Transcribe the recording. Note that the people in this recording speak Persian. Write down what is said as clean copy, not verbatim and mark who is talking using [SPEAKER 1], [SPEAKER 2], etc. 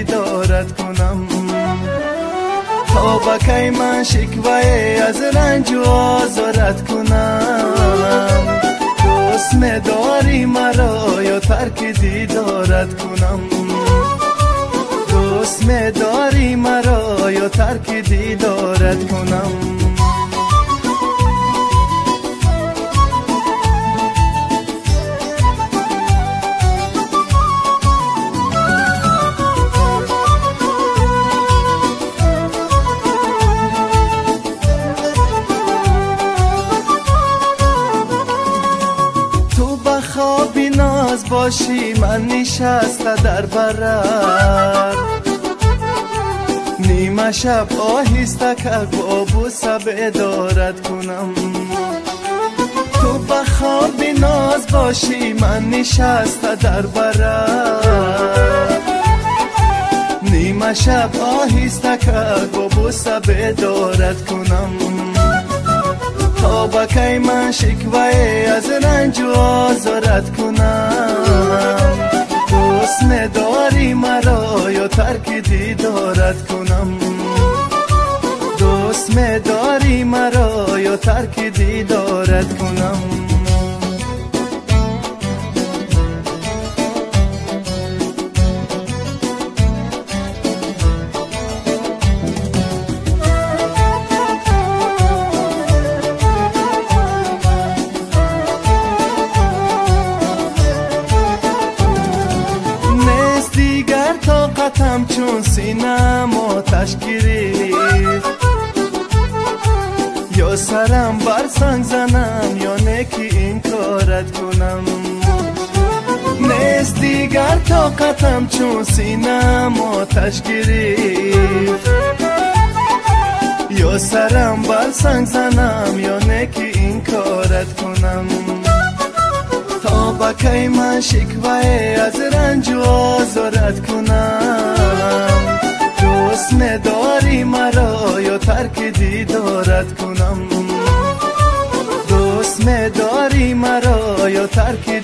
[SPEAKER 1] دیدارت کنم. تا با کی من شکوه از رنج و آزارت کنم. دوست می‌داری مرا یا ترک دیدارت کنم. دوست می‌داری مرا یا ترک دیدارت کنم. خوابی ناز باشی من نشسته در برت. نیمه شب آهسته که با بوسه بیدارت کنم. تو به خوابی ناز باشی من نشسته در برت. نیمه شب آهسته که با بوسه بیدارت کنم. تا با کی من شکوه از رنج و آزارت کنم. دوست می‌داری مرا یا ترک دیدارت کنم. دوست می‌داری مرا یا ترک دیدارت کنم. طاقتم چون سینم آتش گرفت. یا سرم بر سنگ زنم یا نکی این کارت کنم. نیست دیگر طاقتم چون سینم آتش گرفت. یا سرم بر سنگ زنم یا نکی این کارت کنم. تا با کی من شکوه از رنج و آزارت کنم. دوست می‌داری مرا یا ترک دیدارت کنم. دوست می‌داری مرا یا ترک